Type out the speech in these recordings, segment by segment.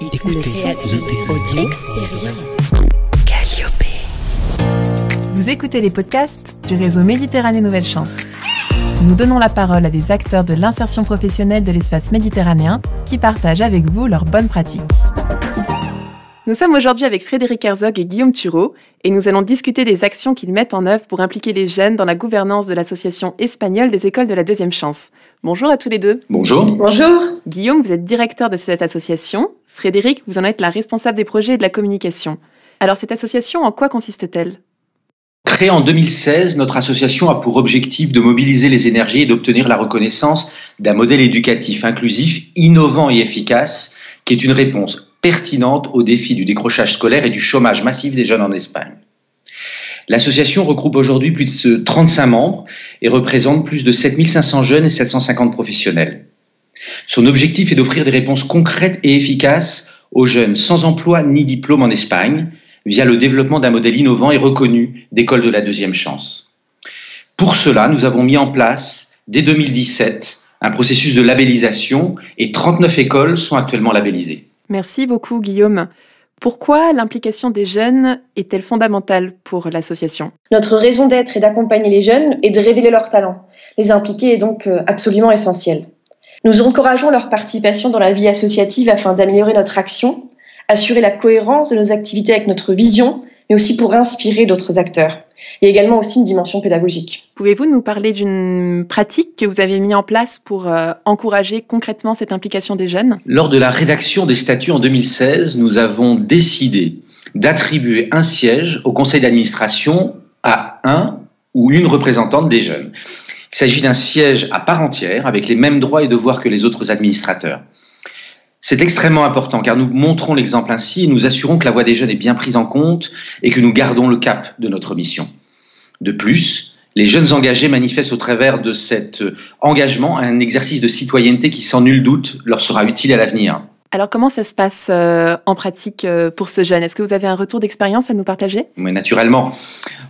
Écoutez, vous écoutez les podcasts du réseau Méditerranée Nouvelle Chance. Nous donnons la parole à des acteurs de l'insertion professionnelle de l'espace méditerranéen qui partagent avec vous leurs bonnes pratiques. Nous sommes aujourd'hui avec Frédéric Herzog et Guillaume Thureau et nous allons discuter des actions qu'ils mettent en œuvre pour impliquer les jeunes dans la gouvernance de l'association espagnole des écoles de la deuxième chance. Bonjour à tous les deux. Bonjour. Bonjour. Guillaume, vous êtes directeur de cette association. Frédéric, vous en êtes la responsable des projets et de la communication. Alors cette association, en quoi consiste-t-elle ? Créée en 2016, notre association a pour objectif de mobiliser les énergies et d'obtenir la reconnaissance d'un modèle éducatif inclusif, innovant et efficace, qui est une réponse pertinente aux défis du décrochage scolaire et du chômage massif des jeunes en Espagne. L'association regroupe aujourd'hui plus de 35 membres et représente plus de 7500 jeunes et 750 professionnels. Son objectif est d'offrir des réponses concrètes et efficaces aux jeunes sans emploi ni diplôme en Espagne, via le développement d'un modèle innovant et reconnu d'école de la deuxième chance. Pour cela, nous avons mis en place, dès 2017, un processus de labellisation et 39 écoles sont actuellement labellisées. Merci beaucoup Guillaume. Pourquoi l'implication des jeunes est-elle fondamentale pour l'association ? Notre raison d'être est d'accompagner les jeunes et de révéler leurs talents. Les impliquer est donc absolument essentiel. Nous encourageons leur participation dans la vie associative afin d'améliorer notre action, assurer la cohérence de nos activités avec notre vision, mais aussi pour inspirer d'autres acteurs. Il y a également aussi une dimension pédagogique. Pouvez-vous nous parler d'une pratique que vous avez mise en place pour encourager concrètement cette implication des jeunes ? Lors de la rédaction des statuts en 2016, nous avons décidé d'attribuer un siège au conseil d'administration à un ou une représentante des jeunes. Il s'agit d'un siège à part entière, avec les mêmes droits et devoirs que les autres administrateurs. C'est extrêmement important car nous montrons l'exemple ainsi et nous assurons que la voix des jeunes est bien prise en compte et que nous gardons le cap de notre mission. De plus, les jeunes engagés manifestent au travers de cet engagement un exercice de citoyenneté qui, sans nul doute, leur sera utile à l'avenir. Alors comment ça se passe en pratique pour ce jeune ? Est-ce que vous avez un retour d'expérience à nous partager ? Oui, naturellement.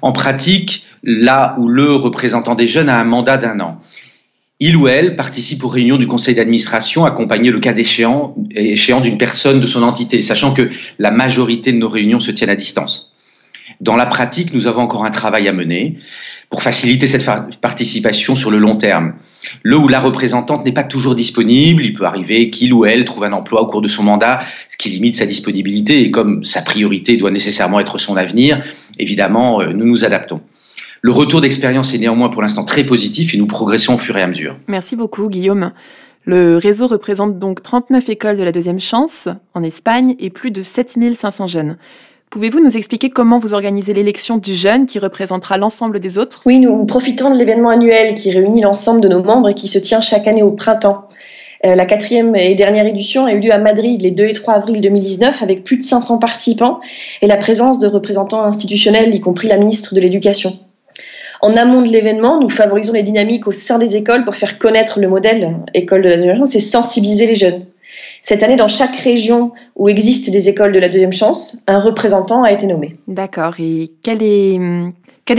En pratique, là où le représentant des jeunes a un mandat d'1 an, il ou elle participe aux réunions du conseil d'administration, accompagné le cas échéant d'une personne de son entité, sachant que la majorité de nos réunions se tiennent à distance. Dans la pratique, nous avons encore un travail à mener pour faciliter cette participation sur le long terme. Le ou la représentante n'est pas toujours disponible, il peut arriver qu'il ou elle trouve un emploi au cours de son mandat, ce qui limite sa disponibilité, et comme sa priorité doit nécessairement être son avenir, évidemment, nous nous adaptons. Le retour d'expérience est néanmoins pour l'instant très positif et nous progressons au fur et à mesure. Merci beaucoup Guillaume. Le réseau représente donc 39 écoles de la deuxième chance en Espagne et plus de 7500 jeunes. Pouvez-vous nous expliquer comment vous organisez l'élection du jeune qui représentera l'ensemble des autres ? Oui, nous profitons de l'événement annuel qui réunit l'ensemble de nos membres et qui se tient chaque année au printemps. La 4e et dernière édition a eu lieu à Madrid les 2 et 3 avril 2019 avec plus de 500 participants et la présence de représentants institutionnels, y compris la ministre de l'Éducation. En amont de l'événement, nous favorisons les dynamiques au sein des écoles pour faire connaître le modèle école de la deuxième chance et sensibiliser les jeunes. Cette année, dans chaque région où existent des écoles de la deuxième chance, un représentant a été nommé. D'accord. Et quel est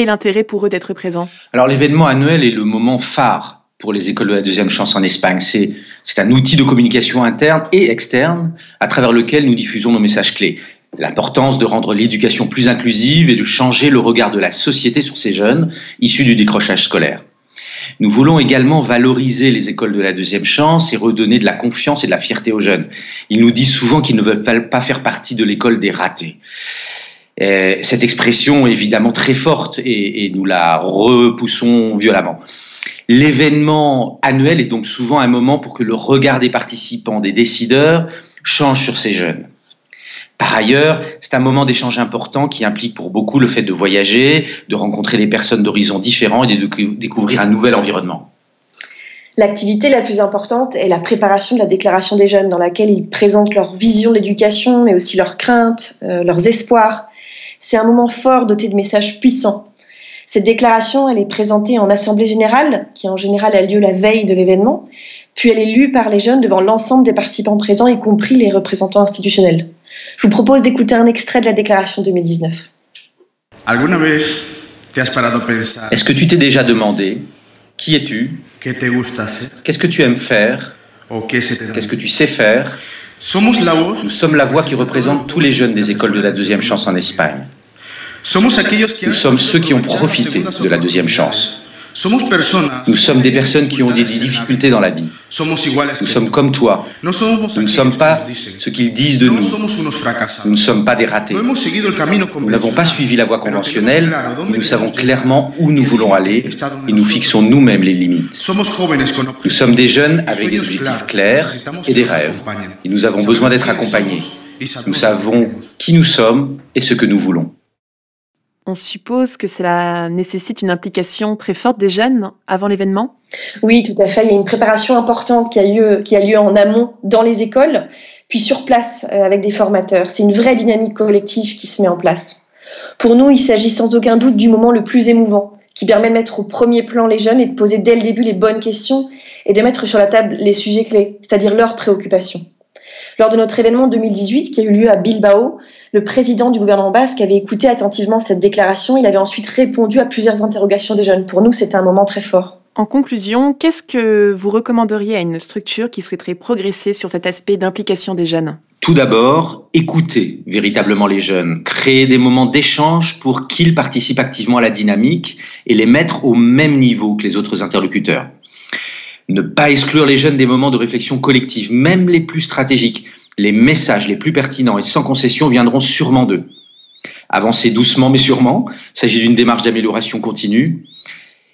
l'intérêt pour eux d'être présents ? Alors l'événement annuel est le moment phare pour les écoles de la deuxième chance en Espagne. C'est un outil de communication interne et externe à travers lequel nous diffusons nos messages clés. L'importance de rendre l'éducation plus inclusive et de changer le regard de la société sur ces jeunes issus du décrochage scolaire. Nous voulons également valoriser les écoles de la deuxième chance et redonner de la confiance et de la fierté aux jeunes. Ils nous disent souvent qu'ils ne veulent pas faire partie de l'école des ratés. Cette expression est évidemment très forte et nous la repoussons violemment. L'événement annuel est donc souvent un moment pour que le regard des participants, des décideurs, change sur ces jeunes. Par ailleurs, c'est un moment d'échange important qui implique pour beaucoup le fait de voyager, de rencontrer des personnes d'horizons différents et de découvrir un nouvel environnement. L'activité la plus importante est la préparation de la déclaration des jeunes, dans laquelle ils présentent leur vision de l'éducation, mais aussi leurs craintes, leurs espoirs. C'est un moment fort doté de messages puissants. Cette déclaration, elle est présentée en assemblée générale, qui en général a lieu la veille de l'événement, puis elle est lue par les jeunes devant l'ensemble des participants présents, y compris les représentants institutionnels. Je vous propose d'écouter un extrait de la déclaration 2019. Est-ce que tu t'es déjà demandé qui es-tu? Qu'est-ce que tu aimes faire? Qu'est-ce que tu sais faire? Nous sommes la voix qui représente tous les jeunes des écoles de la deuxième chance en Espagne. Nous sommes ceux qui ont profité de la deuxième chance. Nous sommes des personnes qui ont des difficultés dans la vie. Nous sommes comme toi. Nous ne sommes pas ce qu'ils disent de nous. Nous ne sommes pas des ratés. Nous n'avons pas suivi la voie conventionnelle, mais nous savons clairement où nous voulons aller et nous fixons nous-mêmes les limites. Nous sommes des jeunes avec des objectifs clairs et des rêves. Et nous avons besoin d'être accompagnés. Nous savons qui nous sommes et ce que nous voulons. On suppose que cela nécessite une implication très forte des jeunes avant l'événement ? Oui, tout à fait. Il y a une préparation importante qui a lieu en amont dans les écoles, puis sur place avec des formateurs. C'est une vraie dynamique collective qui se met en place. Pour nous, il s'agit sans aucun doute du moment le plus émouvant, qui permet de mettre au premier plan les jeunes et de poser dès le début les bonnes questions et de mettre sur la table les sujets clés, c'est-à-dire leurs préoccupations. Lors de notre événement 2018 qui a eu lieu à Bilbao, le président du gouvernement basque avait écouté attentivement cette déclaration. Il avait ensuite répondu à plusieurs interrogations des jeunes. Pour nous, c'était un moment très fort. En conclusion, qu'est-ce que vous recommanderiez à une structure qui souhaiterait progresser sur cet aspect d'implication des jeunes ? Tout d'abord, écouter véritablement les jeunes, créer des moments d'échange pour qu'ils participent activement à la dynamique et les mettre au même niveau que les autres interlocuteurs. Ne pas exclure les jeunes des moments de réflexion collective, même les plus stratégiques. Les messages les plus pertinents et sans concession viendront sûrement d'eux. Avancer doucement mais sûrement, il s'agit d'une démarche d'amélioration continue.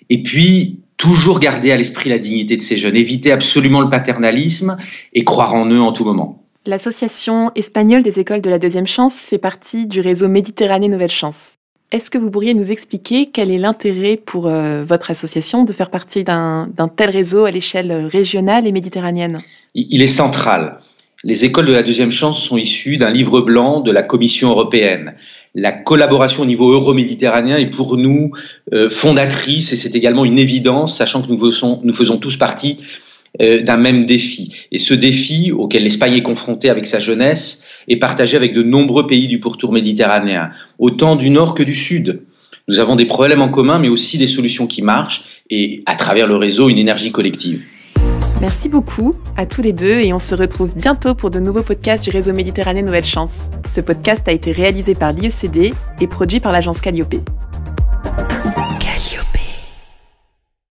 Et puis, toujours garder à l'esprit la dignité de ces jeunes, éviter absolument le paternalisme et croire en eux en tout moment. L'Association espagnole des écoles de la deuxième chance fait partie du réseau Méditerranée Nouvelle Chance. Est-ce que vous pourriez nous expliquer quel est l'intérêt pour votre association de faire partie d'un tel réseau à l'échelle régionale et méditerranéenne ? Il est central. Les écoles de la deuxième chance sont issues d'un livre blanc de la Commission européenne. La collaboration au niveau euro-méditerranéen est pour nous fondatrice et c'est également une évidence, sachant que nous faisons tous partie d'un même défi. Et ce défi auquel l'Espagne est confrontée avec sa jeunesse est partagé avec de nombreux pays du pourtour méditerranéen, autant du nord que du sud. Nous avons des problèmes en commun, mais aussi des solutions qui marchent et, à travers le réseau, une énergie collective. Merci beaucoup à tous les deux et on se retrouve bientôt pour de nouveaux podcasts du réseau Méditerranée Nouvelle Chance. Ce podcast a été réalisé par l'IECD et produit par l'agence Calliope.